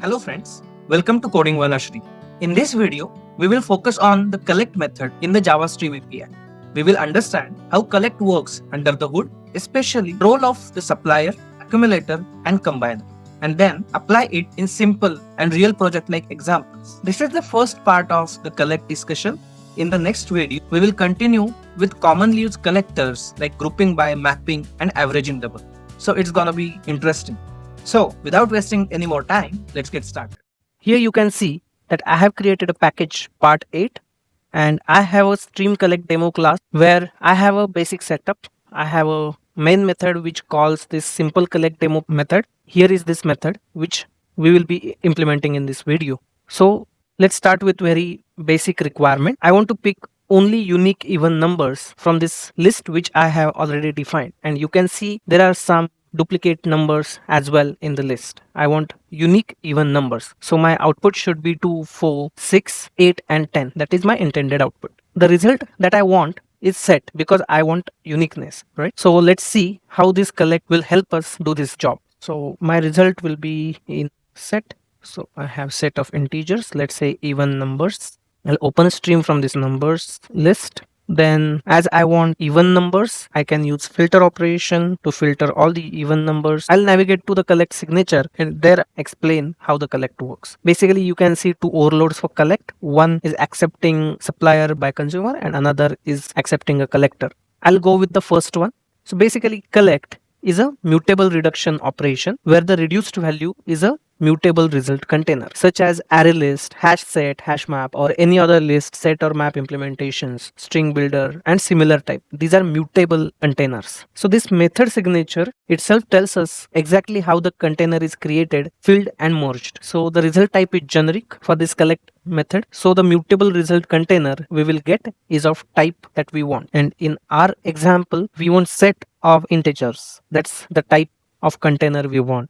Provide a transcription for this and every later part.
Hello friends, welcome to Coding Wala Shree. In this video, we will focus on the collect method in the Java Stream API. We will understand how collect works under the hood, especially the role of the supplier, accumulator and combiner, and then apply it in simple and real project like examples. This is the first part of the collect discussion. In the next video, we will continue with commonly used collectors like grouping by, mapping and averaging double. So it's gonna be interesting. So without wasting any more time, let's get started. Here you can see that I have created a package part 8 and I have a stream collect demo class where I have a basic setup. I have a main method which calls this simple collect demo method. Here is this method which we will be implementing in this video. So let's start with very basic requirement. I want to pick only unique even numbers from this list which I have already defined, and you can see there are some duplicate numbers as well in the list. I want unique even numbers. So my output should be 2, 4, 6, 8 and 10. That is my intended output. The result that I want is set because I want uniqueness, right? So let's see how this collect will help us do this job. So my result will be in set. So I have set of integers, let's say even numbers. I'll open a stream from this numbers list. Then as I want even numbers, I can use filter operation to filter all the even numbers. I'll navigate to the collect signature and there explain how the collect works. Basically, you can see two overloads for collect. One is accepting supplier by consumer and another is accepting a collector. I'll go with the first one. So basically collect is a mutable reduction operation where the reduced value is a mutable result container, such as array list, hash set, hash map, or any other list, set or map implementations, string builder, and similar type. These are mutable containers. So this method signature itself tells us exactly how the container is created, filled, and merged. So the result type is generic for this collect method. So the mutable result container we will get is of type that we want. And in our example, we want set of integers. That's the type of container we want.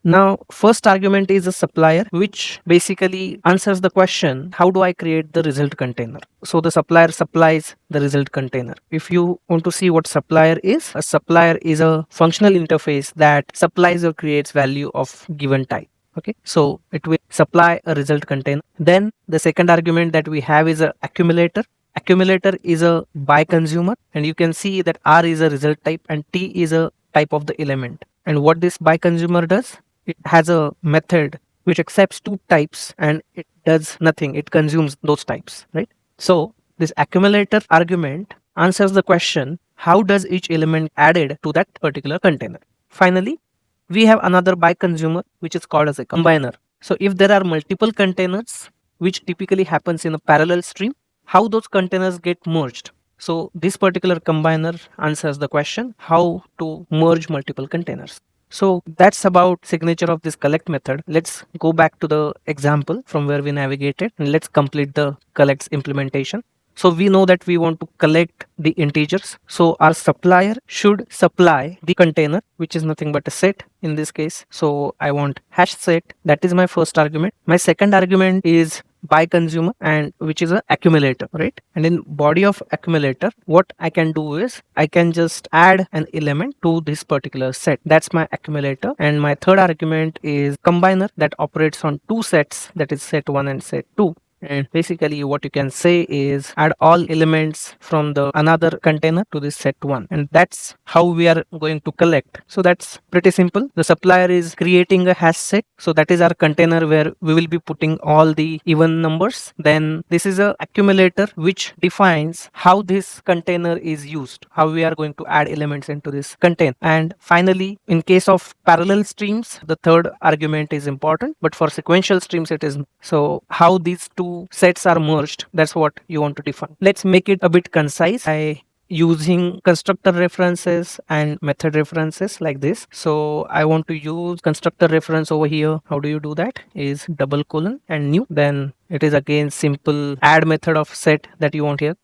Now, first argument is a supplier, which basically answers the question, how do I create the result container? So the supplier supplies the result container. If you want to see what supplier is, a supplier is a functional interface that supplies or creates value of given type. Okay, so it will supply a result container. Then the second argument that we have is a accumulator. Accumulator is a by consumer, and you can see that R is a result type and T is a type of the element. And what this by consumer does, it has a method which accepts two types and it does nothing. It consumes those types, right? So this accumulator argument answers the question, how does each element added to that particular container? Finally, we have another by consumer which is called as a combiner. So if there are multiple containers, which typically happens in a parallel stream, how those containers get merged? So this particular combiner answers the question, how to merge multiple containers. So that's about signature of this collect method. Let's go back to the example from where we navigated and let's complete the collects implementation. So we know that we want to collect the integers. So our supplier should supply the container, which is nothing but a set in this case. So I want hash set. That is my first argument. My second argument is by consumer, and which is an accumulator, right? And in body of accumulator, what I can do is I can just add an element to this particular set. That's my accumulator. And my third argument is combiner that operates on two sets, that is set 1 and set 2. And basically what you can say is add all elements from the another container to this set 1, and that's how we are going to collect. So that's pretty simple. The supplier is creating a hash set, so that is our container where we will be putting all the even numbers. Then this is a accumulator which defines how this container is used, how we are going to add elements into this container. And finally, in case of parallel streams, the third argument is important, but for sequential streams it is. So how these two sets are merged, that's what you want to define. Let's make it a bit concise by using constructor references and method references like this. So I want to use constructor reference over here. How do you do that? Is double colon and new. Then it is again simple add method of set that you want here.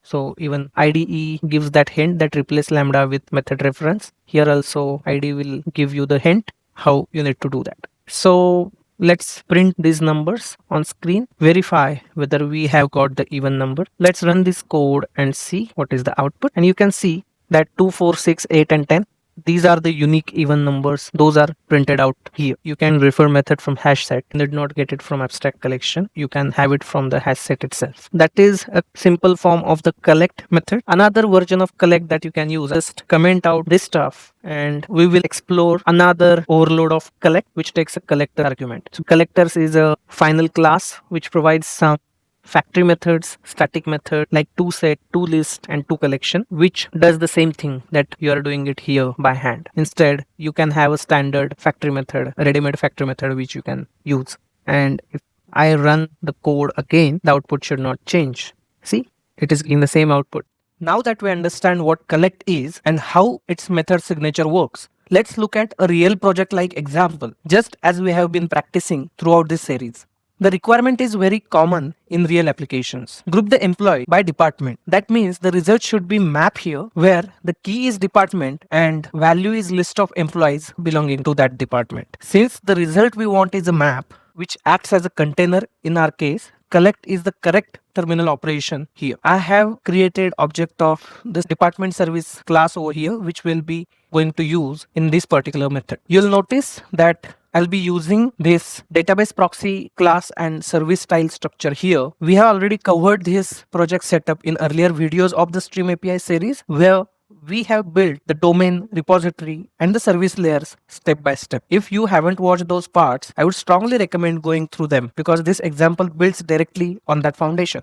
So even IDE gives that hint that replace lambda with method reference. Here also IDE will give you the hint how you need to do that. So let's print these numbers on screen, verify whether we have got the even number. Let's run this code and see what is the output. And you can see that 2, 4, 6, 8 and 10 these are the unique even numbers. Those are printed out here. You can refer method from hash set. You did not get it from abstract collection. You can have it from the hash set itself. That is a simple form of the collect method. Another version of collect that you can use, just comment out this stuff and we will explore another overload of collect, which takes a collector argument. So collectors is a final class which provides some factory methods, static method like toSet, toList, and toCollection, which does the same thing that you are doing it here by hand. Instead, you can have a standard factory method, a ready-made factory method which you can use. And if I run the code again, the output should not change. See, it is in the same output. Now that we understand what collect is and how its method signature works, let's look at a real project like example, just as we have been practicing throughout this series. The requirement is very common in real applications. Group the employee by department. That means the result should be map here where the key is department and value is list of employees belonging to that department. Since the result we want is a map which acts as a container in our case, collect is the correct terminal operation here. I have created object of this department service class over here which will be going to use in this particular method. You'll notice that I'll be using this database proxy class and service style structure here. We have already covered this project setup in earlier videos of the Stream API series where we have built the domain, repository, and the service layers step by step. If you haven't watched those parts, I would strongly recommend going through them because this example builds directly on that foundation.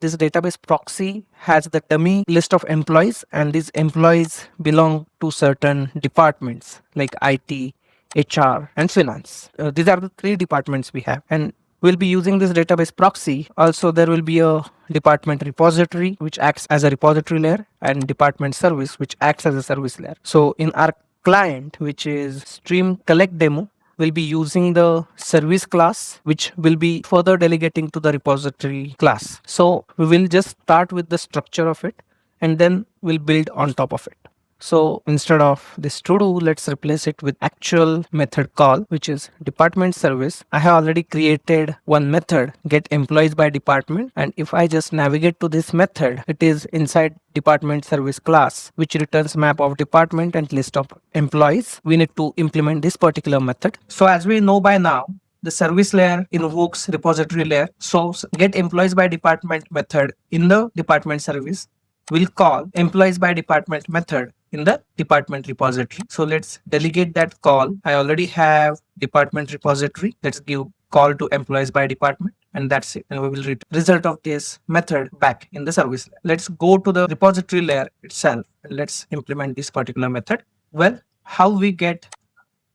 This database proxy has the dummy list of employees, and these employees belong to certain departments like IT, HR, and finance. These are the three departments we have, and we'll be using this database proxy. Also, there will be a department repository which acts as a repository layer and department service which acts as a service layer. So in our client, which is Stream Collect Demo, we'll be using the service class which will be further delegating to the repository class. So we will just start with the structure of it and then we'll build on top of it. So instead of this to do, let's replace it with actual method call, which is department service. I have already created one method, get employees by department. And if I just navigate to this method, it is inside department service class, which returns map of department and list of employees. We need to implement this particular method. So as we know by now, the service layer invokes repository layer. So get employees by department method in the department service will call employees by department method in the department repository. So let's delegate that call. I already have department repository. Let's give call to employees by department, and that's it. And we will read result of this method back in the service layer. Let's go to the repository layer itself and let's implement this particular method. Well, how we get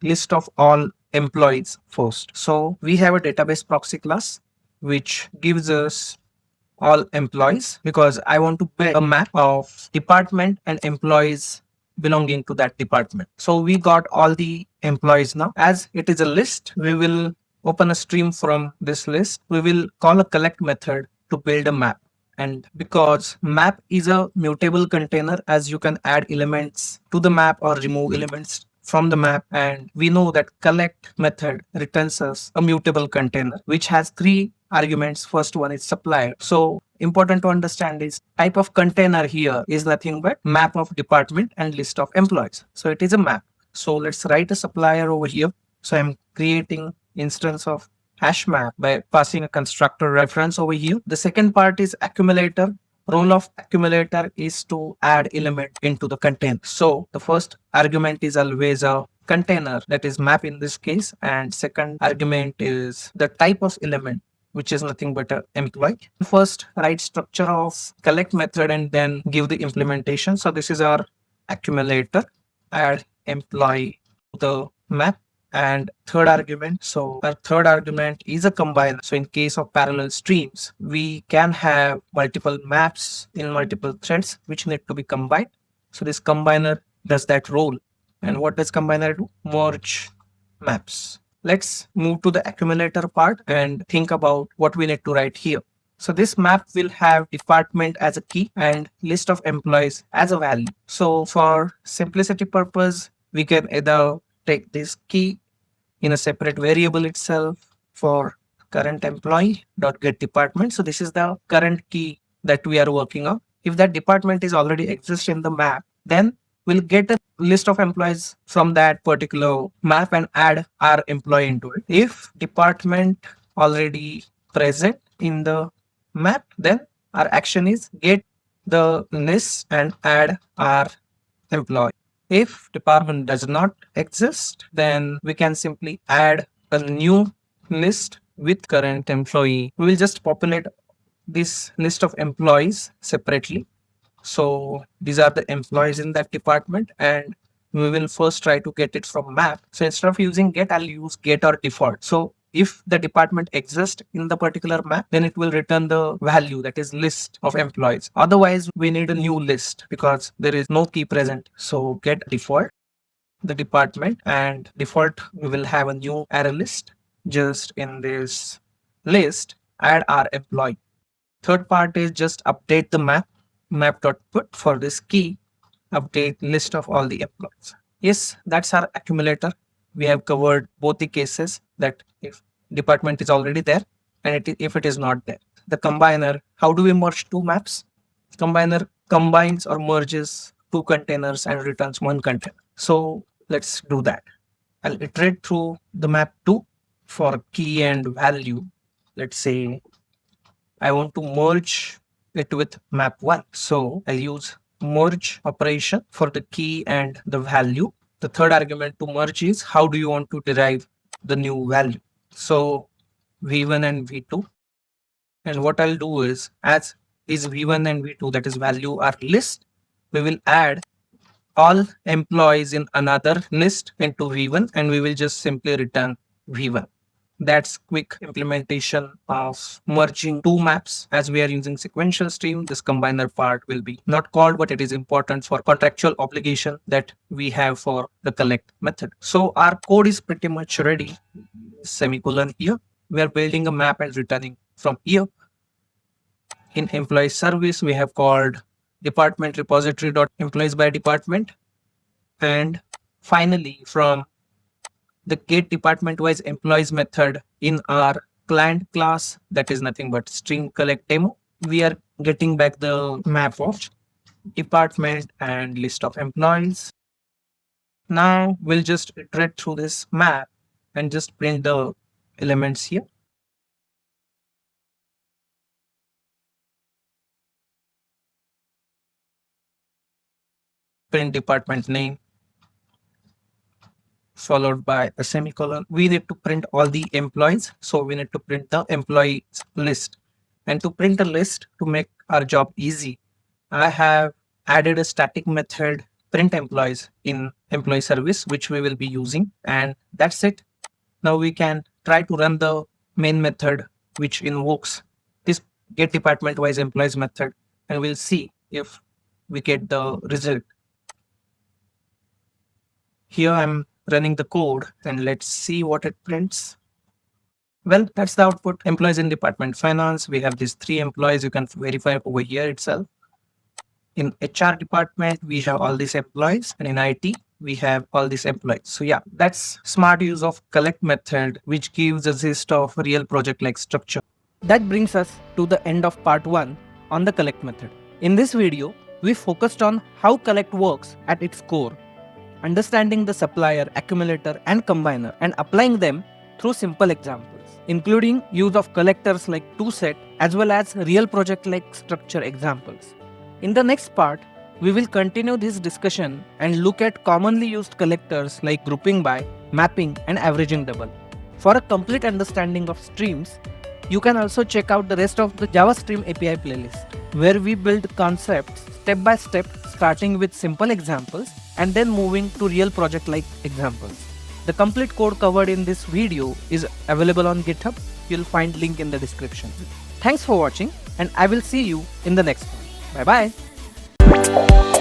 list of all employees first. So we have a database proxy class which gives us all employees because I want to build a map of department and employees belonging to that department. So we got all the employees now. As it is a list, we will open a stream from this list. We will call a collect method to build a map. And because map is a mutable container, as you can add elements to the map or remove elements from the map, and we know that collect method returns us a mutable container which has three arguments. First one is supplier. So important to understand is type of container here is nothing but map of department and list of employees. So it is a map. So let's write a supplier over here. So I'm creating instance of hash map by passing a constructor reference over here. The second part is accumulator. Role of accumulator is to add element into the container. So the first argument is always a container, that is map in this case, and second argument is the type of element, which is nothing but an employee. First write structure of collect method and then give the implementation. So this is our accumulator, add employee to the map. And third argument, so our third argument is a combiner. So in case of parallel streams, we can have multiple maps in multiple threads which need to be combined. So this combiner does that role. And what does combiner do? Merge maps. Let's move to the accumulator part and think about what we need to write here. So this map will have department as a key and list of employees as a value. So for simplicity purpose, we can either take this key in a separate variable itself for current employee dot get department. So this is the current key that we are working on. If that department is already exist in the map, then we'll get a list of employees from that particular map and add our employee into it. If department already present in the map, then our action is get the list and add our employee. If department does not exist, then we can simply add a new list with current employee. We will just populate this list of employees separately. So these are the employees in that department, and we will first try to get it from map. So instead of using get, I'll use get or default. So if the department exists in the particular map, then it will return the value, that is list of employees. Otherwise, we need a new list because there is no key present. So get default the department, and default we will have a new array list. Just in this list, add our employee. Third part is just update the map.put for this key, update list of all the employees. Yes, that's our accumulator. We have covered both the cases, that if department is already there and if it is not there. The combiner, how do we merge two maps? Combiner combines or merges two containers and returns one container. So let's do that. I'll iterate through the map 2 for key and value. Let's say I want to merge it with map 1. So I'll use merge operation for the key and the value. The third argument to merge is how do you want to derive the new value. So v1 and v2. And what I'll do is, as these v1 and v2, that is value, are list, we will add all employees in another list into v1, and we will just simply return v1. That's quick implementation of merging two maps. As we are using sequential stream, this combiner part will be not called, but it is important for contractual obligation that we have for the collect method. So our code is pretty much ready. Semicolon here. We are building a map and returning from here. In employee service, we have called department repository.employees by department. And finally, from the get department wise employees method in our client class, that is nothing but stream collect demo, we are getting back the map of department and list of employees. Now we'll just iterate through this map and just print the elements here. Print department name followed by a semicolon. We need to print all the employees, so we need to print the employees list. And to print a list, to make our job easy, I have added a static method print employees in employee service, which we will be using, and that's it. Now we can try to run the main method which invokes this get department wise employees method, and we'll see if we get the result. Here I'm running the code, and let's see what it prints. Well, that's the output. Employees in department finance, we have these 3 employees. You can verify over here itself. In HR department, we have all these employees, and in IT, we have all these employees. So yeah, that's smart use of collect method, which gives a gist of real project like structure. That brings us to the end of part 1 on the collect method. In this video, we focused on how collect works at its core, understanding the supplier, accumulator, and combiner, and applying them through simple examples, including use of collectors like toSet as well as real project like structure examples. In the next part, we will continue this discussion and look at commonly used collectors like groupingBy, mapping, and averagingDouble. For a complete understanding of streams, you can also check out the rest of the Java Stream API playlist, where we build concepts step by step, starting with simple examples and then moving to real project-like examples. The complete code covered in this video is available on GitHub. You'll find link in the description. Thanks for watching, and I will see you in the next one. Bye bye.